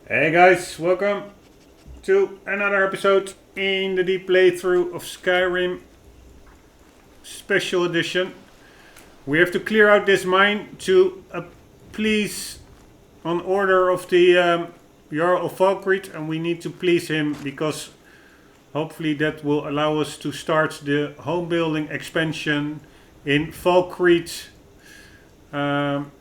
Hey guys, welcome to another episode in the deep playthrough of Skyrim Special Edition. We have to clear out this mine to please on order of the Jarl of Valkyrie, and we need to please him because hopefully that will allow us to start the home building expansion in Valkyrie from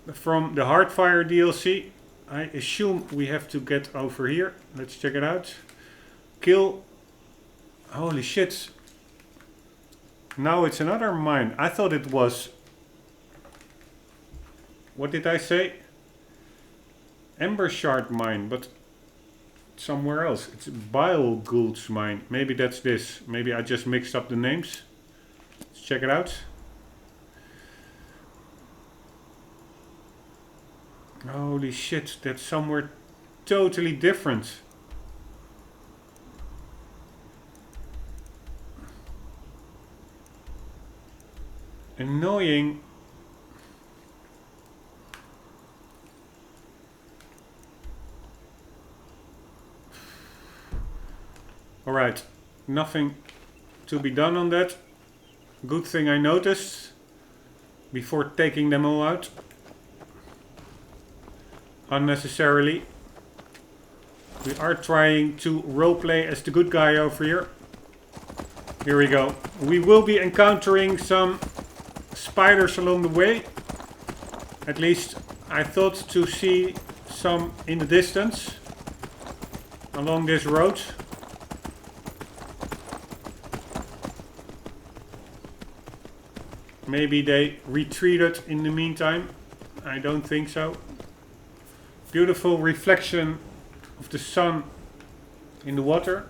the Heartfire DLC. I assume we have to get over here. Let's check it out. Kill. Holy shit. Now it's another mine. I thought it was... What did I say? Ember Shard mine, but somewhere else. It's Bile Gould's mine. Maybe that's this. Maybe I just mixed up the names. Let's check it out. Holy shit, that's somewhere totally different. Annoying. Alright, nothing to be done on that. Good thing I noticed before taking them all out. Unnecessarily. We are trying to roleplay as the good guy over here. Here we go. We will be encountering some spiders along the way. At least I thought to see some in the distance along this road. Maybe they retreated in the meantime. I don't think so. Beautiful reflection of the sun in the water.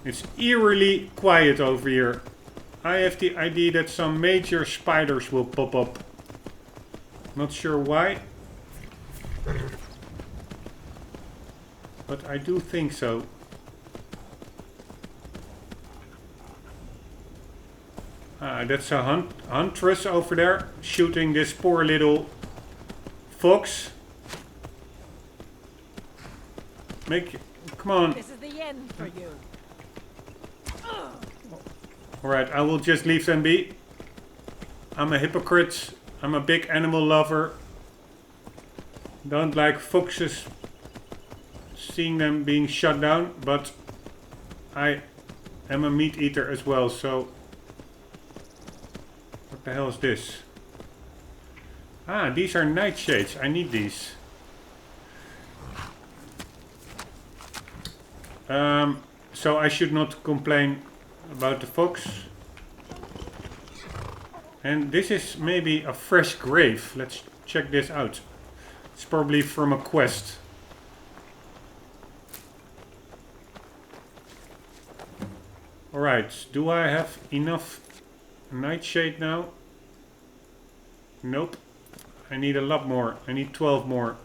It's eerily quiet over here. I have the idea that some major spiders will pop up. Not sure why. But I do think so. That's a huntress over there shooting this poor little fox. Come on. This is the end for you. Alright, I will just leave them be. I'm a hypocrite. I'm a big animal lover. Don't like foxes. Seeing them being shut down, but I am a meat eater as well, so what the hell is this? Ah, these are nightshades. I need these. So I should not complain about the fox. And this is maybe a fresh grave. Let's check this out. It's probably from a quest. Alright, do I have enough nightshade now? Nope. I need a lot more. I need 12 more.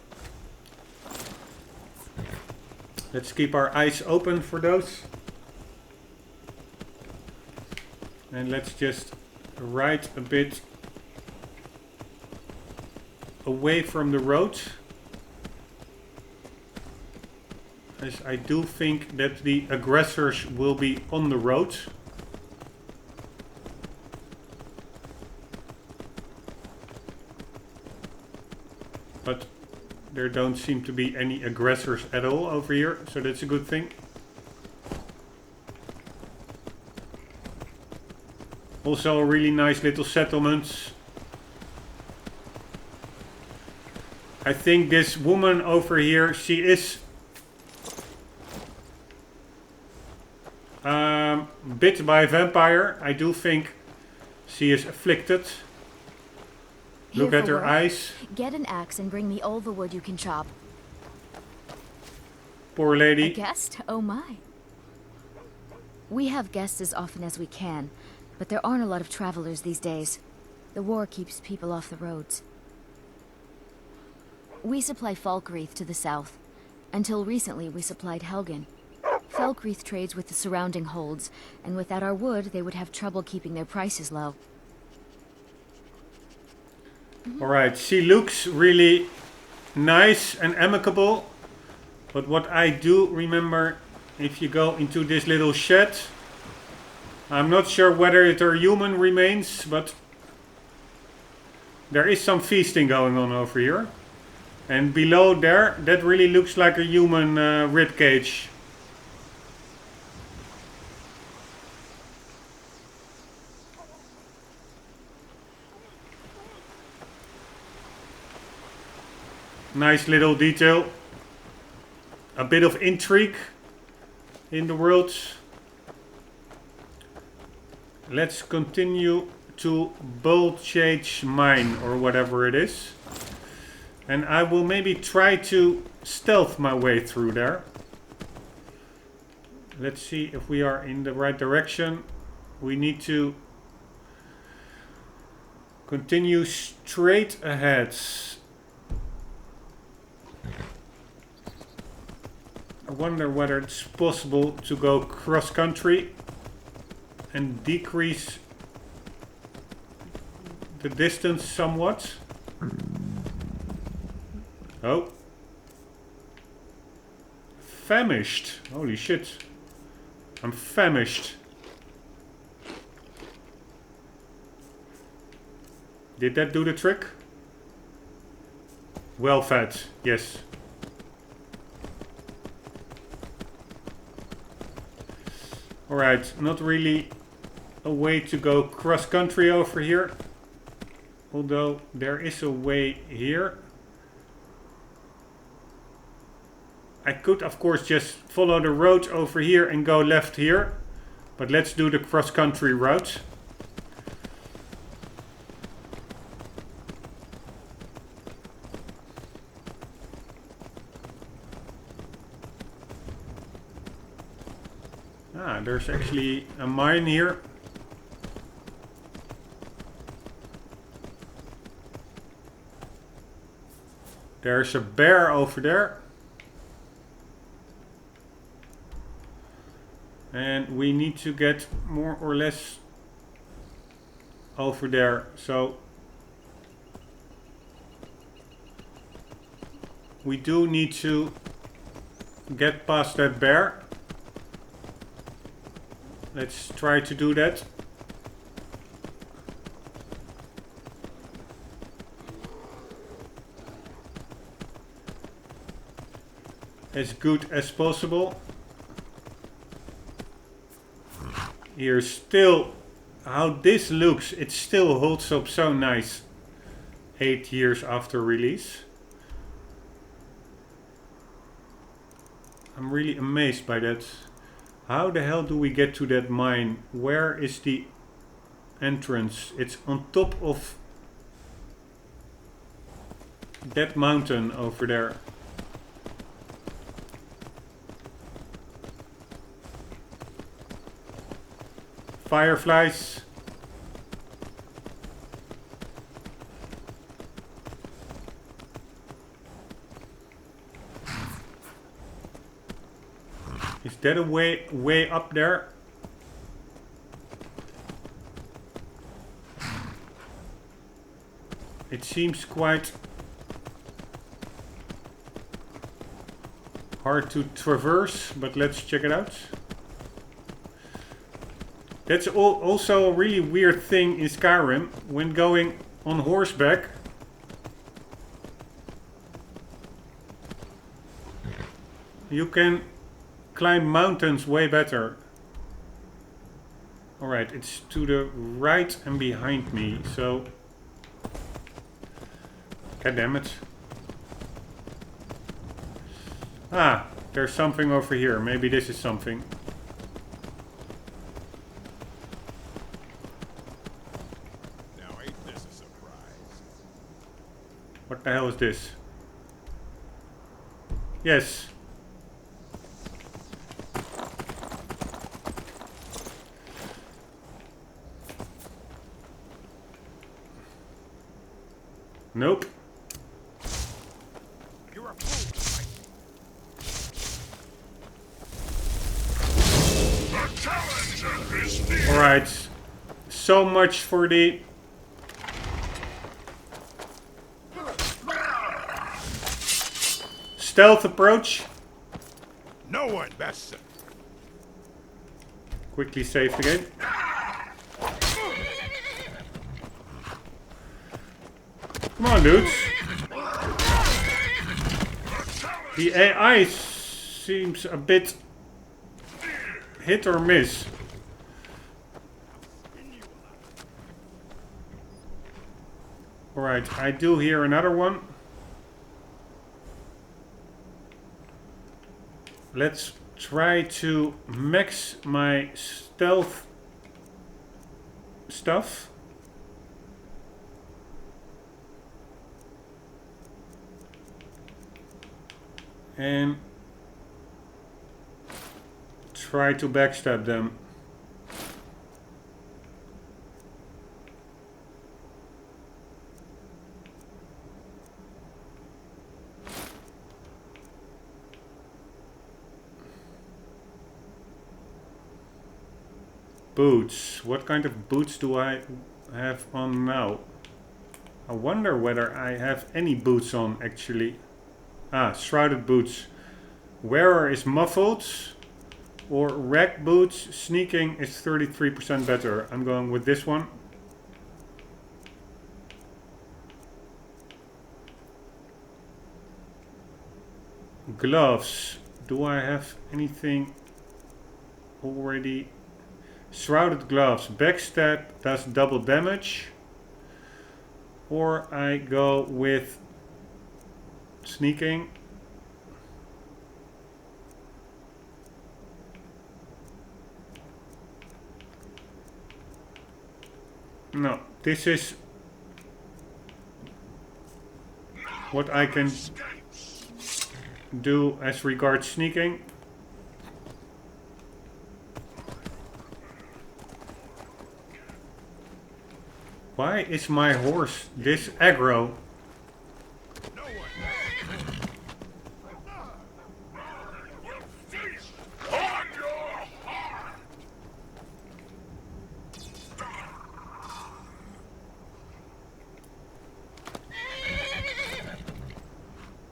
Let's keep our eyes open for those. And let's just ride a bit away from the road. As I do think that the aggressors will be on the road. But there don't seem to be any aggressors at all over here, so that's a good thing. Also a really nice little settlement. I think this woman over here, she is bit by a vampire. I do think she is afflicted. Look at her eyes. Get an axe and bring me all the wood you can chop. Poor lady. A guest? Oh my. We have guests as often as we can, but there aren't a lot of travelers these days. The war keeps people off the roads. We supply Falkreath to the south, Until recently, we supplied Helgen. Felgreath trades with the surrounding holds, and without our wood, they would have trouble keeping their prices low. Alright, she looks really nice and amicable. But what I do remember, if you go into this little shed, I'm not sure whether it are human remains, but there is some feasting going on over here. And below there, that really looks like a human rib cage. Nice little detail. A bit of intrigue in the world. Let's continue to Bulgage Mine or whatever it is. And I will maybe try to stealth my way through there. Let's see if we are in the right direction. We need to continue straight ahead. I wonder whether it's possible to go cross country and decrease the distance somewhat. Oh. Famished. Holy shit. I'm famished. Did that do the trick? Well fed. Yes. Alright, not really a way to go cross country over here. Although there is a way here. I could of course just follow the road over here and go left here. But let's do the cross country route. Ah, there's actually a mine here. There's a bear over there. And we need to get more or less over there. So we do need to get past that bear. Let's try to do that. As good as possible. Here's still how this looks. It still holds up so nice 8 years after release. I'm really amazed by that. How the hell do we get to that mine? Where is the entrance? It's on top of that mountain over there. Fireflies. Is that a way up there? It seems quite hard to traverse, but let's check it out. That's also a really weird thing in Skyrim when going on horseback. You can climb mountains way better. Alright, it's to the right and behind me, so... God damn it. Ah, there's something over here. Maybe this is something. Now ain't this a surprise? What the hell is this? Yes. Nope. You're a fool. Alright. So much for the stealth approach. No one best. Quickly save the game. Come on, dudes. The AI seems a bit hit or miss. Alright, I do hear another one. Let's try to max my stealth stuff. And try to backstab them. Boots. What kind of boots do I have on now? I wonder whether I have any boots on actually. Ah, shrouded boots. Wearer is muffled. Or rack boots. Sneaking is 33% better. I'm going with this one. Gloves. Do I have anything already? Shrouded gloves. Backstab does double damage. Or I go with sneaking. No, this is what I can do as regards sneaking. Why is my horse this aggro?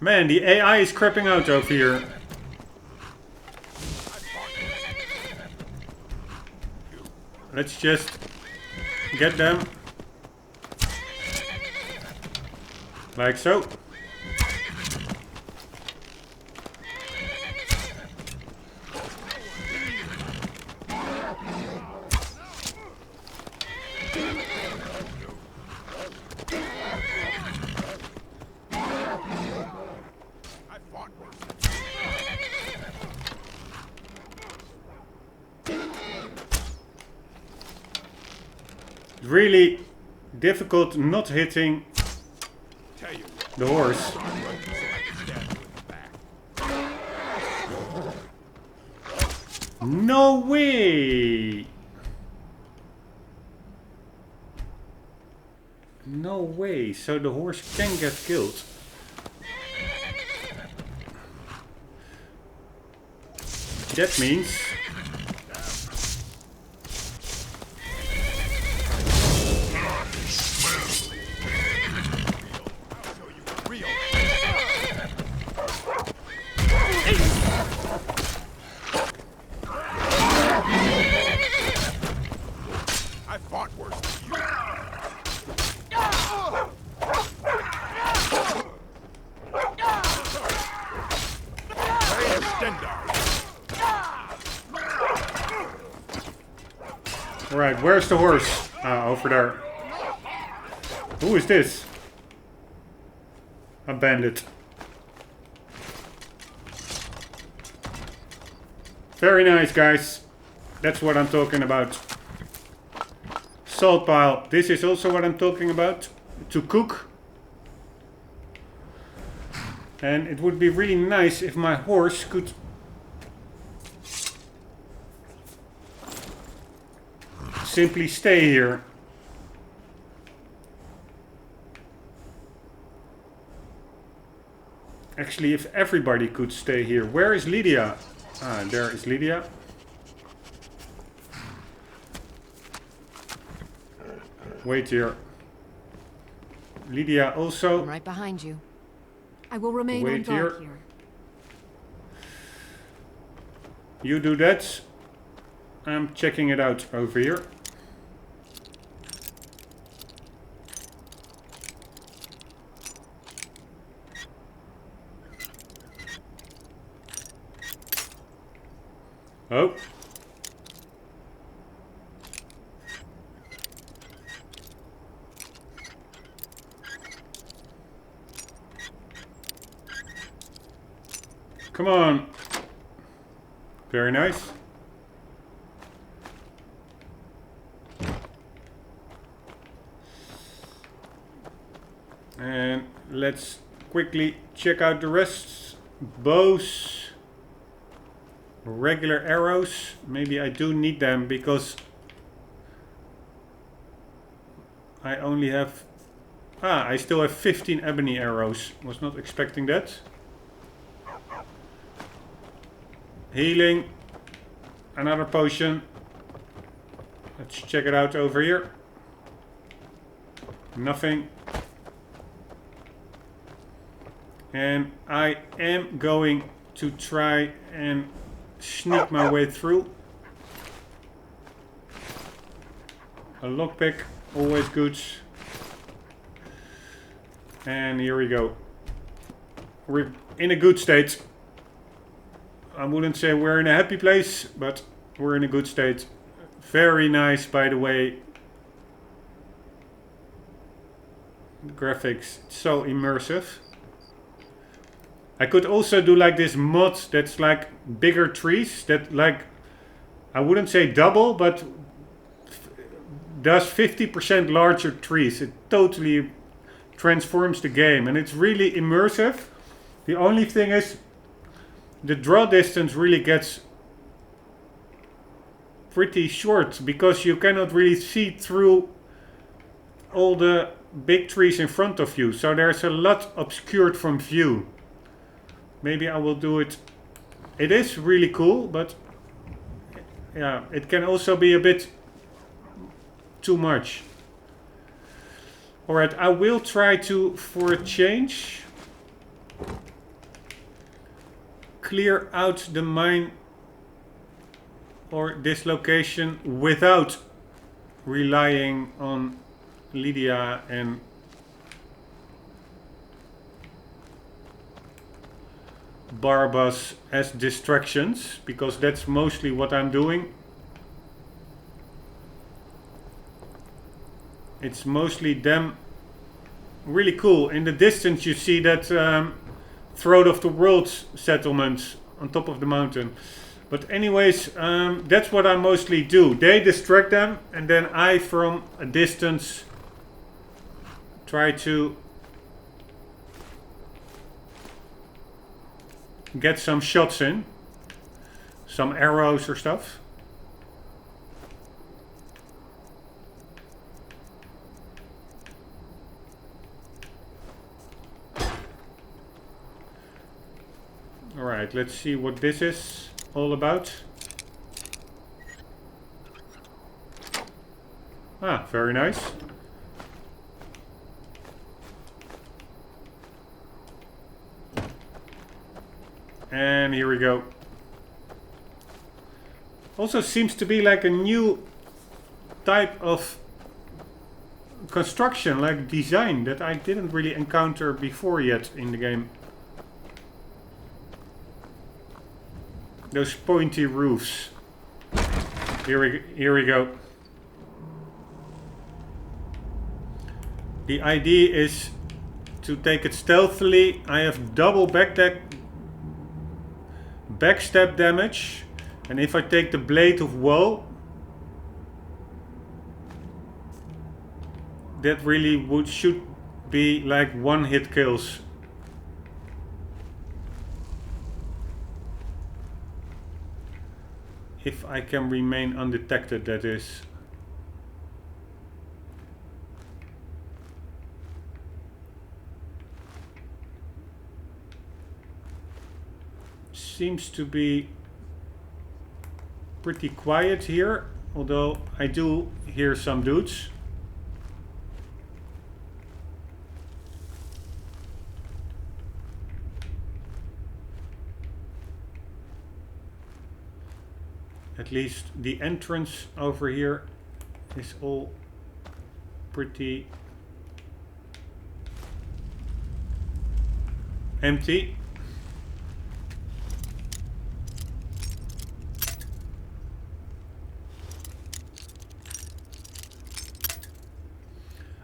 Man, the AI is creeping out over here. Let's just get them. Like so. Really difficult not hitting the horse. No way! No way, so the horse can get killed. That means where's the horse? Ah, over there. Who is this? A bandit. Very nice, guys. That's what I'm talking about. Salt pile. This is also what I'm talking about. To cook. And it would be really nice if my horse could simply stay here. Actually, if everybody could stay here. Where is Lydia? Ah, there is Lydia. Wait here. Lydia also. I'm right behind you. I will remain on Wait guard here. here. You do that. I'm checking it out over here. Oh. Come on. Very nice. And let's quickly check out the rest. Bows. Regular arrows. Maybe I do need them because I only have... I still have 15 ebony arrows. Was not expecting that. Healing. Another potion. Let's check it out over here. Nothing. And I am going to try and sneak my way through. A lockpick, always good. And here we go. We're in a good state. I wouldn't say we're in a happy place, but we're in a good state. Very nice, by the way. Graphics, so immersive. I could also do like this mod that's like bigger trees that like, I wouldn't say double, but does 50% larger trees. It totally transforms the game and it's really immersive. The only thing is the draw distance really gets pretty short because you cannot really see through all the big trees in front of you. So there's a lot obscured from view. Maybe I will do it. It is really cool, but yeah, it can also be a bit too much. Alright, I will try to, for a change, clear out the mine or this location without relying on Lydia and Barbas as distractions, because that's mostly what I'm doing. It's mostly them. Really cool. In the distance you see that Throat of the World settlement on top of the mountain. But anyways, that's what I mostly do. They distract them and then I from a distance try to get some shots in. Some arrows or stuff. Alright, let's see what this is all about. Ah, very nice. And here we go. Also seems to be like a new type of construction, like design, that I didn't really encounter before yet in the game. Those pointy roofs. Here we go. The idea is to take it stealthily. I have double backstab damage, and if I take the Blade of Woe, that really should be like one hit kills. If I can remain undetected, that is. Seems to be pretty quiet here, although I do hear some dudes. At least the entrance over here is all pretty empty.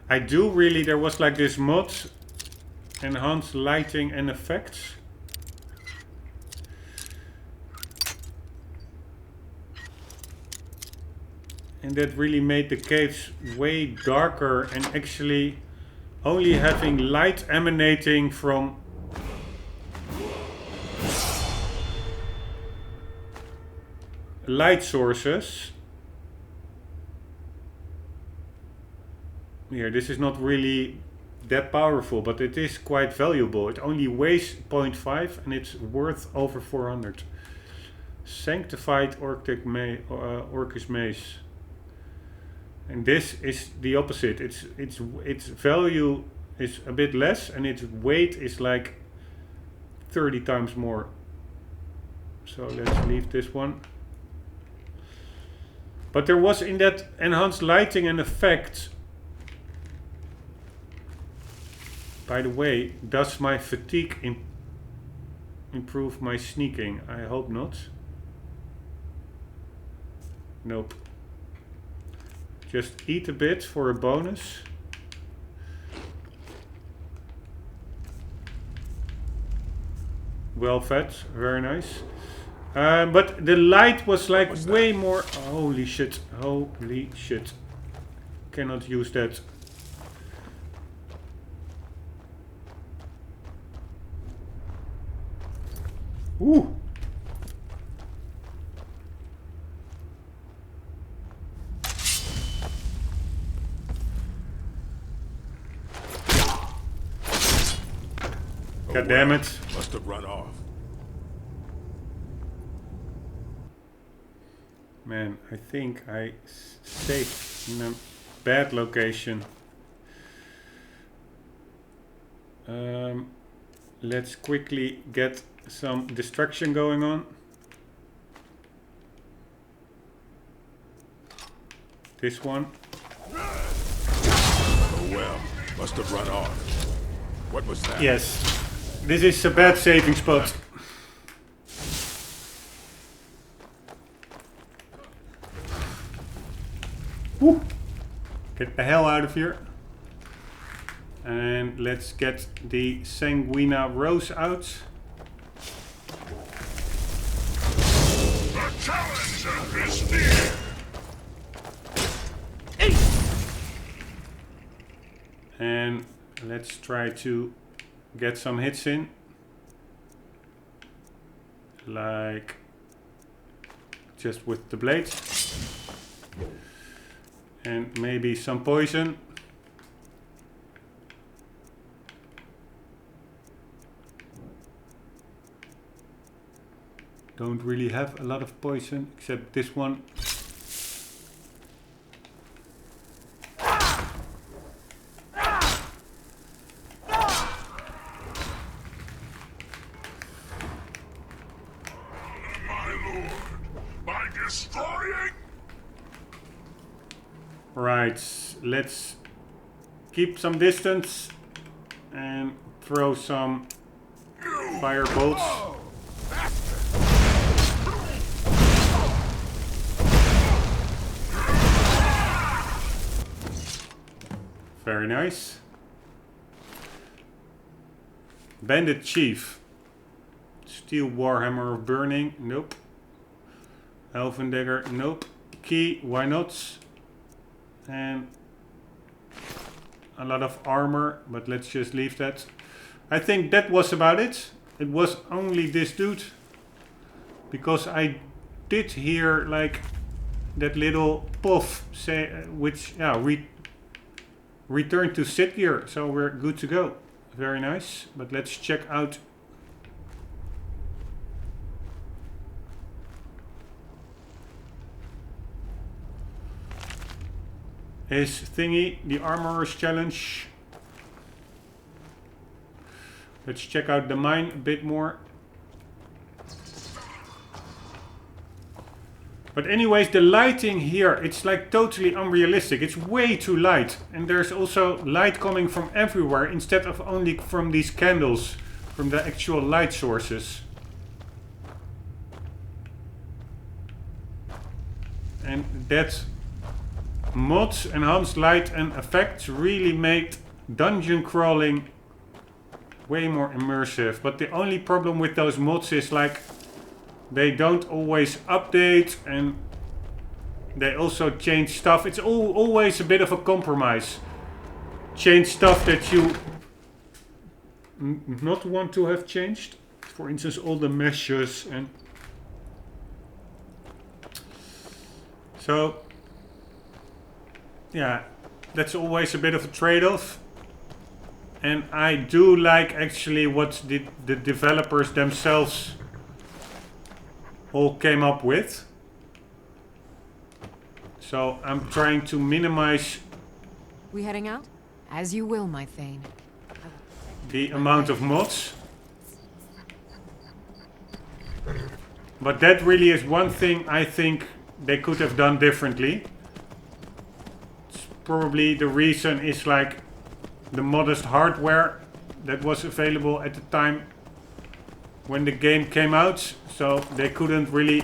I do really, there was like this mod, enhance lighting and effects. And that really made the caves way darker, and actually only having light emanating from light sources. Here, this is not really that powerful, but it is quite valuable. It only weighs 0.5 and it's worth over 400. Sanctified Orcish Mace. And this is the opposite. Its value is a bit less and its weight is like 30 times more. So let's leave this one. But there was in that enhanced lighting and effects. By the way, does my fatigue improve my sneaking? I hope not. Nope. Just eat a bit for a bonus. Well fed, very nice. But the light was like way more. Holy shit! Holy shit! Cannot use that. Ooh. God damn it. Must have run off. Man, I think I saved in a bad location. Let's quickly get some destruction going on. This one. Oh well, must have run off. What was that? Yes, this is a bad saving spot. Woo. Get the hell out of here. And let's get the Sanguina Rose out. The challenger is near. And let's try to get some hits in. Like just with the blade. And maybe some poison. Don't really have a lot of poison except this one. Right, let's keep some distance and throw some fire bolts. Very nice. Bandit Chief. Steel Warhammer of Burning. Nope. Elven Dagger. Nope. Key. Why not? And a lot of armor, but let's just leave that. I think that was about it. It was only this dude, because I did hear like that little puff say, which return to sit gear, so we're good to go. Very nice. But let's check out his thingy, the Armorer's Challenge. Let's check out the mine a bit more. But anyways, the lighting here, it's like totally unrealistic. It's way too light. And there's also light coming from everywhere instead of only from these candles, from the actual light sources. And that mods, enhanced light and effects really made dungeon crawling way more immersive. But the only problem with those mods is like they don't always update, and they also change stuff. It's always a bit of a compromise. Change stuff that you not want to have changed. For instance, all the meshes and... So, yeah, that's always a bit of a trade-off. And I do like actually what the developers themselves all came up with. So I'm trying to minimize... We heading out? As you will, my Thane. The amount of mods. But that really is one thing I think they could have done differently. It's probably the reason is like the modest hardware that was available at the time when the game came out. So they couldn't really...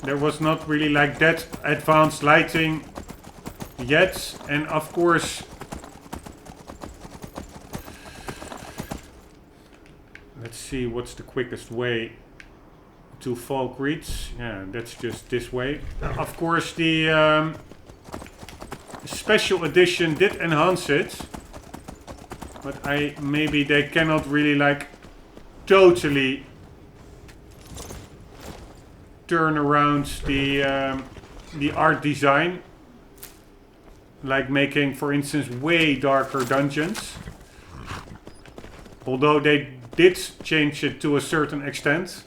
There was not really like that advanced lighting yet. And of course... Let's see what's the quickest way to Falkreach. Yeah, that's just this way. Of course the special edition did enhance it. But maybe they cannot really like totally turn around the art design, like making, for instance, way darker dungeons. Although they did change it to a certain extent,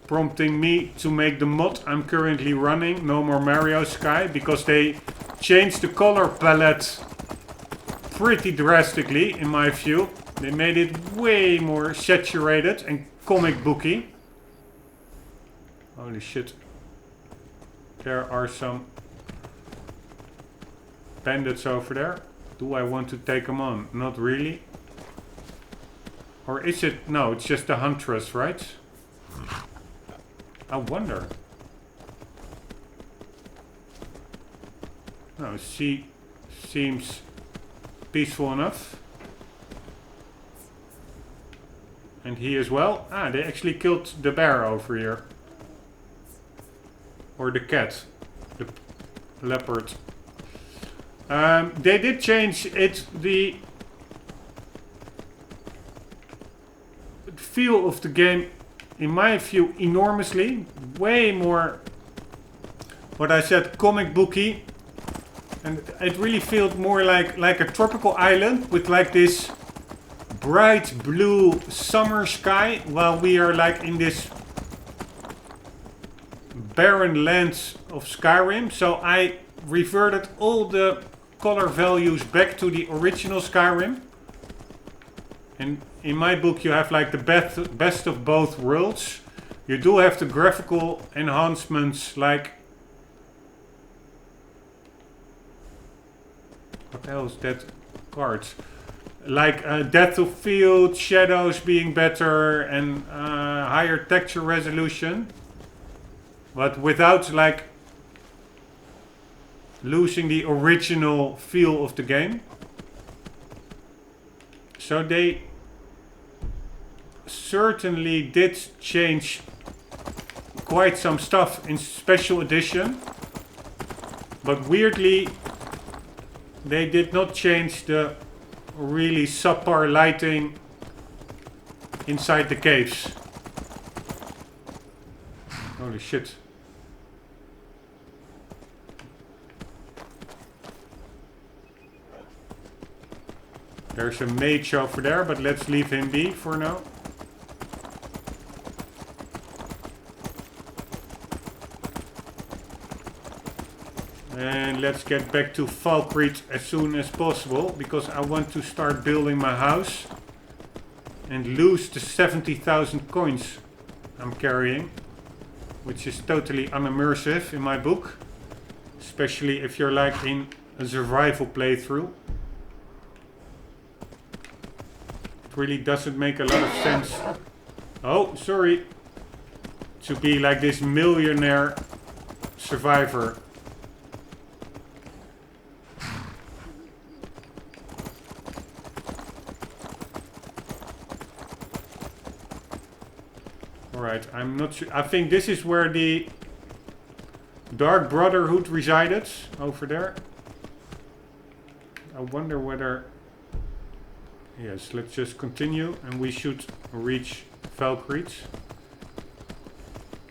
prompting me to make the mod I'm currently running, No More Mario Sky, because they changed the color palette pretty drastically, in my view. They made it way more saturated and comic booky. Holy shit. There are some bandits over there. Do I want to take them on? Not really. Or is it... No, it's just the huntress, right? I wonder. No, she seems peaceful enough. And he as well. Ah, they actually killed the bear over here. Or the cat. The leopard. They did change it, the feel of the game, in my view, enormously. Way more, what I said, comic booky. And it really felt more like a tropical island with like this bright blue summer sky, while we are like in this barren lands of Skyrim. So I reverted all the color values back to the original Skyrim. And in my book you have like the best of both worlds. You do have the graphical enhancements, like... What else? That cards. Like depth of field, shadows being better, and higher texture resolution. But without like losing the original feel of the game. So they certainly did change quite some stuff in special edition. But weirdly, they did not change the really subpar lighting inside the caves. Holy shit. There's a mage over there, but let's leave him be for now. And let's get back to Falkreach as soon as possible, because I want to start building my house and lose the 70,000 coins I'm carrying. which is totally unimmersive in my book. Especially if you're like in a survival playthrough. It really doesn't make a lot of sense. Oh, sorry. To be like this millionaire survivor. Alright, I'm not sure. I think this is where the Dark Brotherhood resided. Over there. I wonder whether... Yes, let's just continue. And we should reach Valkyries.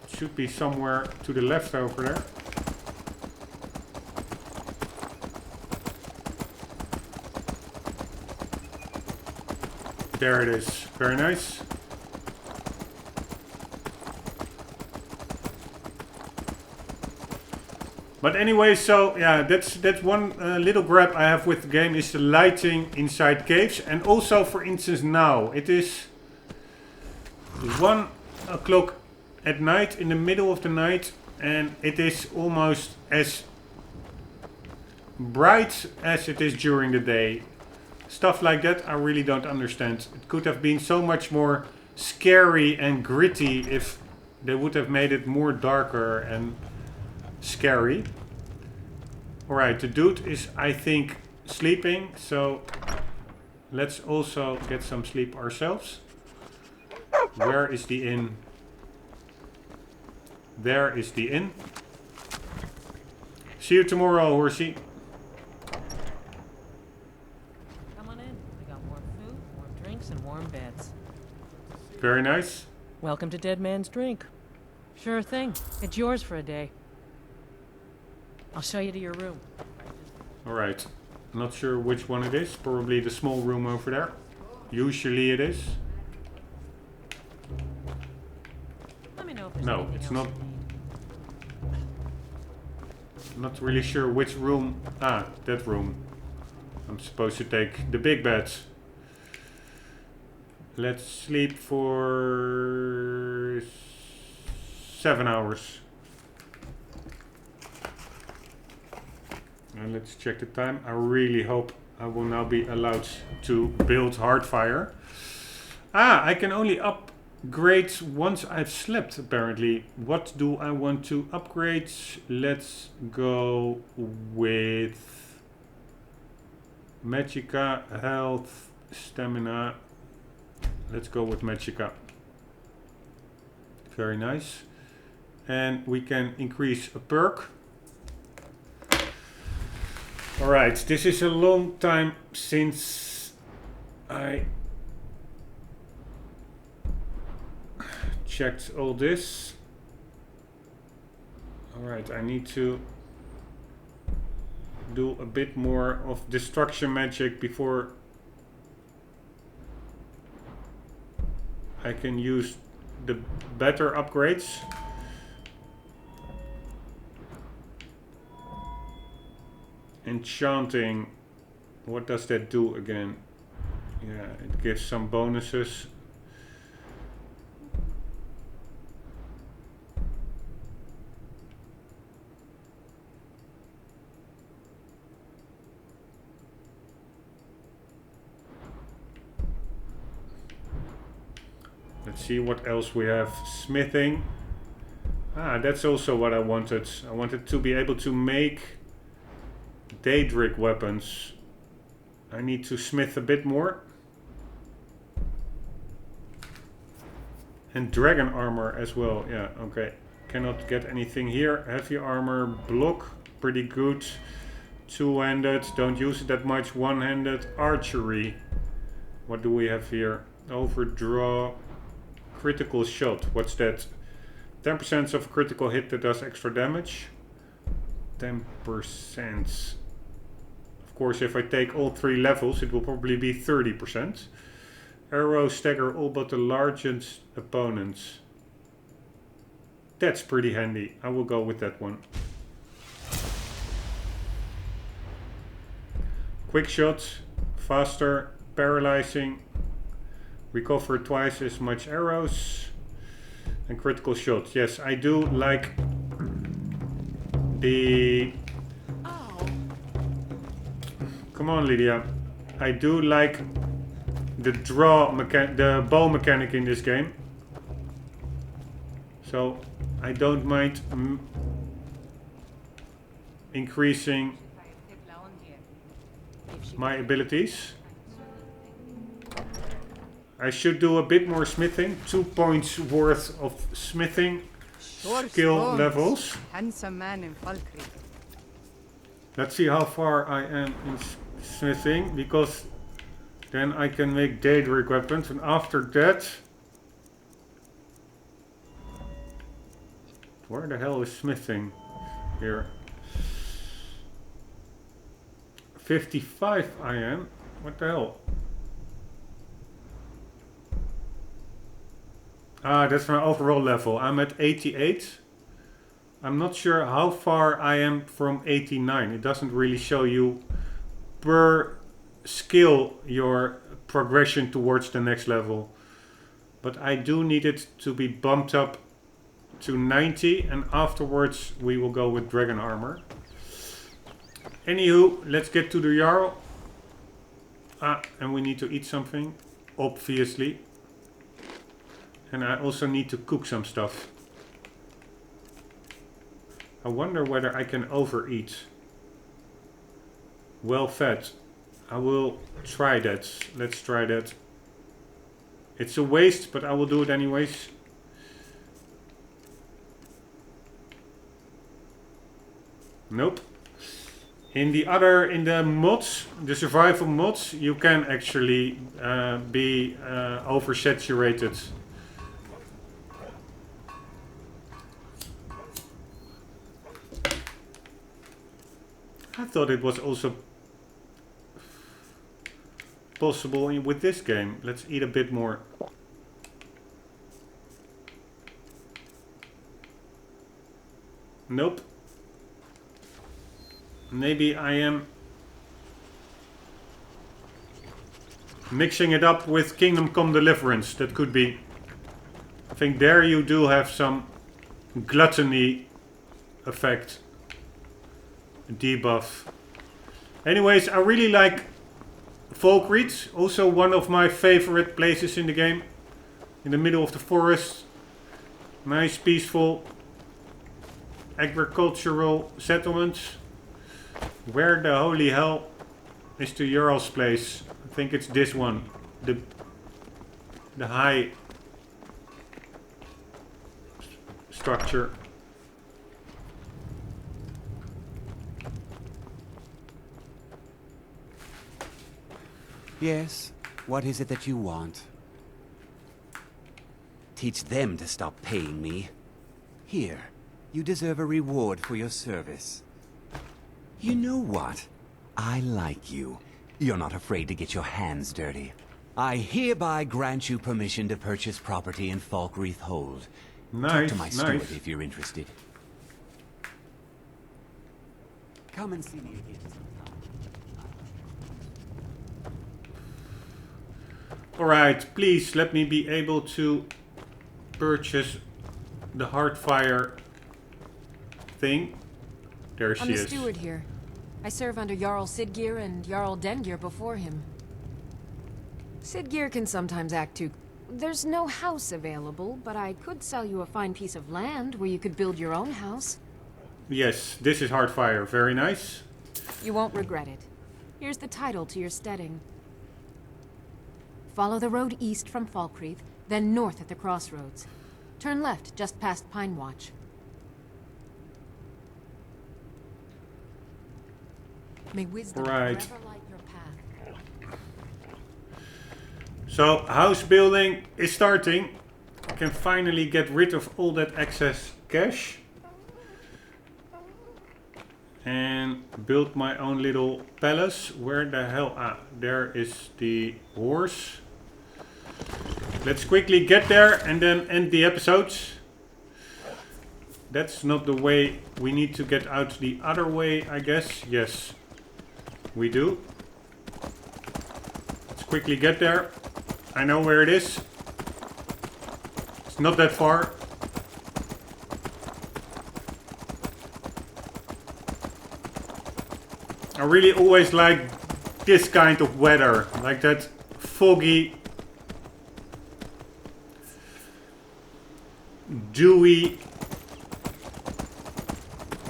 It should be somewhere to the left over there. There it is. Very nice. But anyway, so yeah, that's one little gripe I have with the game is the lighting inside caves. And also, for instance, now it is 1 o'clock at night, in the middle of the night, and it is almost as bright as it is during the day. Stuff like that I really don't understand. It could have been so much more scary and gritty if they would have made it more darker and scary. Alright, the dude is, I think, sleeping, so let's also get some sleep ourselves. Where is the inn? There is the inn. See you tomorrow, horsey. Come on in. We got warm food, warm drinks, and warm beds. Very nice. Welcome to Dead Man's Drink. Sure thing. It's yours for a day. I'll show you to your room. Alright. Not sure which one it is. Probably the small room over there. Usually it is. Let me know if there's No, anything it's else not. you need. Not really sure which room. Ah, that room. I'm supposed to take the big bed. Let's sleep for 7 hours. And let's check the time. I really hope I will now be allowed to build Hardfire. Ah, I can only upgrade once I've slept, apparently. What do I want to upgrade? Let's go with Magicka, Health, Stamina. Let's go with Magicka. Very nice. And we can increase a perk. Alright, this is a long time since I checked all this. Alright, I need to do a bit more of destruction magic before I can use the better upgrades. Enchanting, what does that do again? Yeah, it gives some bonuses. Let's see what else we have. Smithing. Ah, that's also what I wanted. I wanted to be able to make Daedric weapons. I need to smith a bit more. And dragon armor as well. Yeah, okay. Cannot get anything here. Heavy armor, block, pretty good. Two-handed, don't use it that much. One-handed, archery. What do we have here? Overdraw, critical shot. What's that? 10% of critical hit that does extra damage. 10%. Of course, if I take all 3 levels, it will probably be 30%. Arrow stagger all but the largest opponents. That's pretty handy. I will go with that one. Quick shot, faster, paralyzing. Recover twice as much arrows. And critical shots. Yes, I do like the... Come on, Lydia. I do like the the bow mechanic in this game. So I don't mind increasing my abilities. I should do a bit more smithing. 2 points worth of smithing skill levels. Handsome man in Falkreath. Let's see how far I am in smithing, because then I can make Daedric weapons, and after that... Where the hell is smithing? Here. 55 I am. What the hell? Ah, that's my overall level. I'm at 88. I'm not sure how far I am from 89. It doesn't really show you per skill your progression towards the next level. But I do need it to be bumped up to 90, and afterwards we will go with dragon armor. Anywho, let's get to the Jarl. Ah, and we need to eat something, obviously. And I also need to cook some stuff. I wonder whether I can overeat. Well fed. I will try that. Let's try that. It's a waste, but I will do it anyways. Nope. In the mods, the survival mods, you can actually be oversaturated. I thought it was also possible with this game. Let's eat a bit more. Nope. Maybe I am mixing it up with Kingdom Come Deliverance. That could be. I think there you do have some gluttony effect. Debuff. Anyways, I really like Falkreath. Also one of my favorite places in the game. In the middle of the forest. Nice, peaceful, agricultural settlements. Where the holy hell is the Jarl's place? I think it's this one. The high structure. Yes, what is it that you want? Teach them to stop paying me. Here, you deserve a reward for your service. You know what? I like you. You're not afraid to get your hands dirty. I hereby grant you permission to purchase property in Falkreath Hold. Nice, Talk to my steward nice. if you're interested. Come and see me again sometime. Alright, please let me be able to purchase the Heartfire thing. There she I'm the is. steward here. I serve under Jarl Siggeir and Jarl Dengeir before him. Siggeir can sometimes act too... There's no house available, but I could sell you a fine piece of land where you could build your own house. Yes, this is Heartfire. Very nice. You won't regret it. Here's the title to your steading. Follow the road east from Falkreath, then north at the crossroads. Turn left just past Pine Watch. May wisdom Right. forever light your path. So, house building is starting. I can finally get rid of all that excess cash. And build my own little palace. Where the hell? Ah, there is the horse. Let's quickly get there and then end the episode. That's not the way. We need to get out the other way, I guess. Yes, we do. Let's quickly get there. I know where it is. It's not that far. I really always like this kind of weather, like that foggy, dewy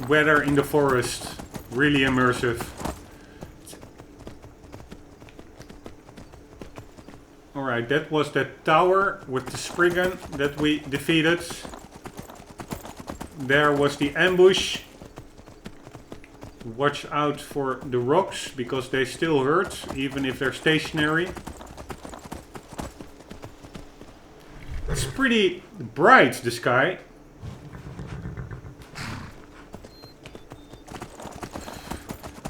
weather in the forest. Really immersive. Alright, that was that tower with the Spriggan that we defeated. There was the ambush. Watch out for the rocks, because they still hurt, even if they're stationary. It's pretty bright, the sky.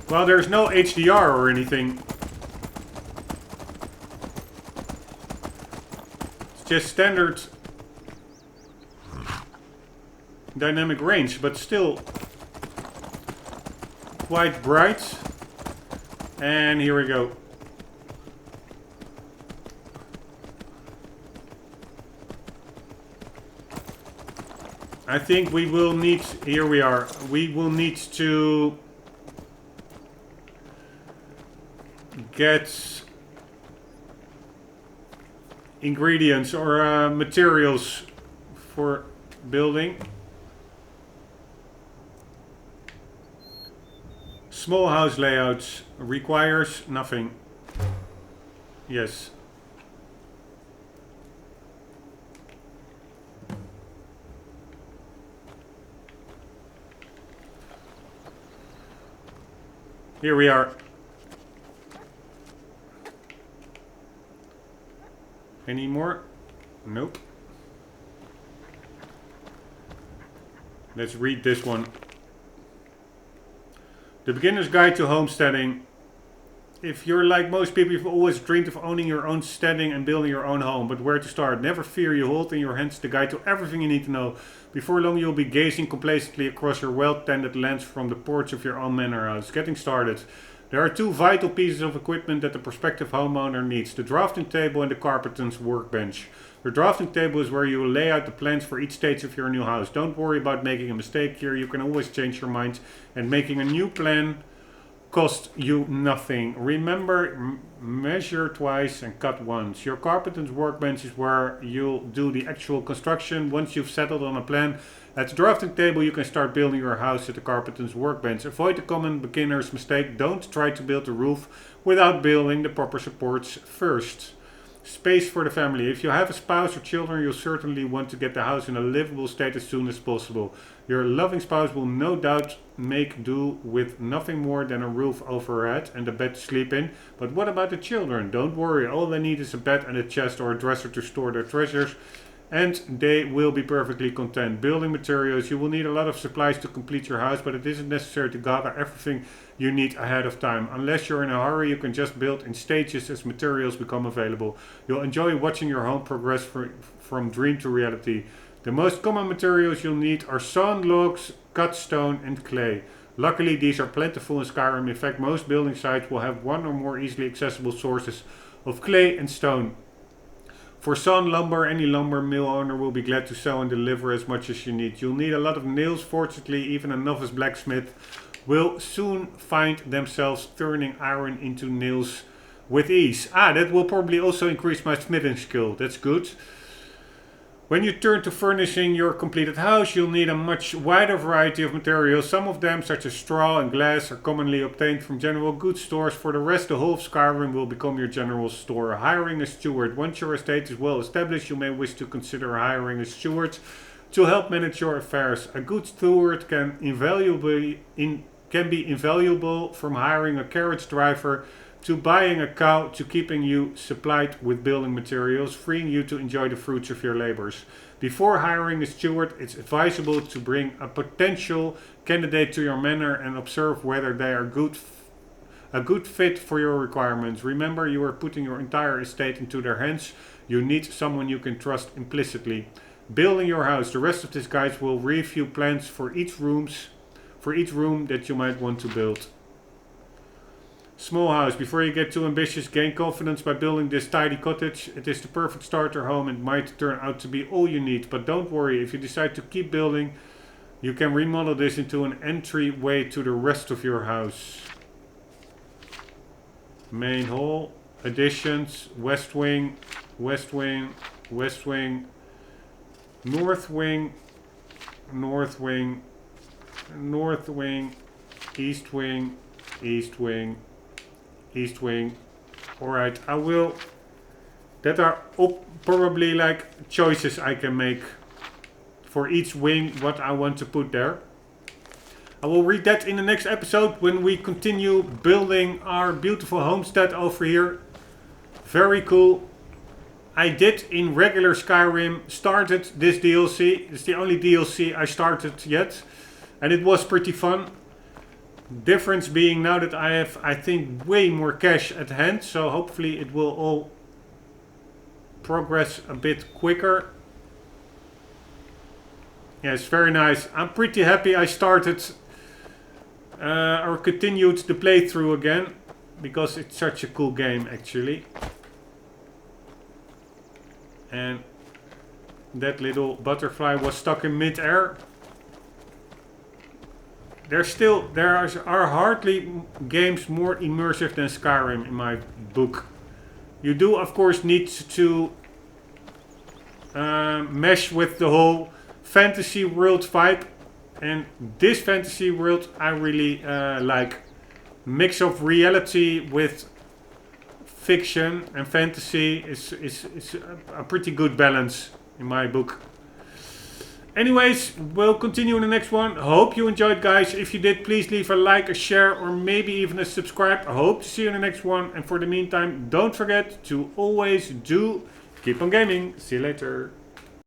Well, there's no HDR or anything. It's just standard dynamic range, but still quite bright. And here we go. I think we will need, here we are, we will need to get ingredients or materials for building. Small house layouts requires nothing. Yes. Here we are. Any more? Nope. Let's read this one. The Beginner's Guide to Homesteading. If you're like most people, you've always dreamed of owning your own steading and building your own home. But where to start? Never fear, you hold in your hands the guide to everything you need to know. Before long, you'll be gazing complacently across your well-tended lands from the porch of your own manor house. Getting started. There are two vital pieces of equipment that the prospective homeowner needs. The drafting table and the carpenter's workbench. The drafting table is where you will lay out the plans for each stage of your new house. Don't worry about making a mistake here. You can always change your mind, and making a new plan costs you nothing. Remember, measure twice and cut once. Your carpenter's workbench is where you'll do the actual construction. Once you've settled on a plan, at the drafting table you can start building your house at the carpenter's workbench. Avoid the common beginner's mistake. Don't try to build a roof without building the proper supports first. Space for the family. If you have a spouse or children, you'll certainly want to get the house in a livable state as soon as possible. Your loving spouse will no doubt make do with nothing more than a roof overhead and a bed to sleep in. But what about the children? Don't worry, all they need is a bed and a chest or a dresser to store their treasures, and they will be perfectly content. Building materials. You will need a lot of supplies to complete your house, but it isn't necessary to gather everything you need ahead of time. Unless you're in a hurry, you can just build in stages as materials become available. You'll enjoy watching your home progress from dream to reality. The most common materials you'll need are sawn logs, cut stone and clay. Luckily, these are plentiful in Skyrim. In fact, most building sites will have one or more easily accessible sources of clay and stone. For sawn lumber, any lumber mill owner will be glad to sell and deliver as much as you need. You'll need a lot of nails. Fortunately, even a novice blacksmith will soon find themselves turning iron into nails with ease. That will probably also increase my smithing skill. That's good. When you turn to furnishing your completed house, you'll need a much wider variety of materials. Some of them, such as straw and glass, are commonly obtained from general goods stores. For the rest, the whole of Skyrim will become your general store. Hiring a steward. Once your estate is well established, you may wish to consider hiring a steward to help manage your affairs. A good steward can be invaluable, from hiring a carriage driver to buying a cow to keeping you supplied with building materials, freeing you to enjoy the fruits of your labors. Before hiring a steward, it's advisable to bring a potential candidate to your manor and observe whether they are a good fit for your requirements. Remember, you are putting your entire estate into their hands. You need someone you can trust implicitly. Building your house. The rest of this guide will review plans for each room that you might want to build. Small house. Before you get too ambitious, gain confidence by building this tidy cottage. It is the perfect starter home and might turn out to be all you need. But don't worry, if you decide to keep building, you can remodel this into an entryway to the rest of your house. Main hall. Additions. West wing. West wing. West wing. North wing. North wing. North wing. East wing. East wing. East wing. Alright, I will... That are probably like choices I can make for each wing, what I want to put there. I will read that in the next episode when we continue building our beautiful homestead over here. Very cool. I did in regular Skyrim started this DLC. It's the only DLC I started yet. And it was pretty fun. Difference being now that I have, I think, way more cash at hand. So hopefully it will all progress a bit quicker. Yeah, it's very nice. I'm pretty happy I started or continued the playthrough again, because it's such a cool game actually. And that little butterfly was stuck in mid-air. There are hardly games more immersive than Skyrim in my book. You do of course need to mesh with the whole fantasy world vibe, and this fantasy world I really like. Mix of reality with fiction and fantasy is a pretty good balance in my book. Anyways, we'll continue in the next one. Hope you enjoyed, guys. If you did, please leave a like, a share, or maybe even a subscribe. I hope to see you in the next one. And for the meantime, don't forget to always keep on gaming. See you later.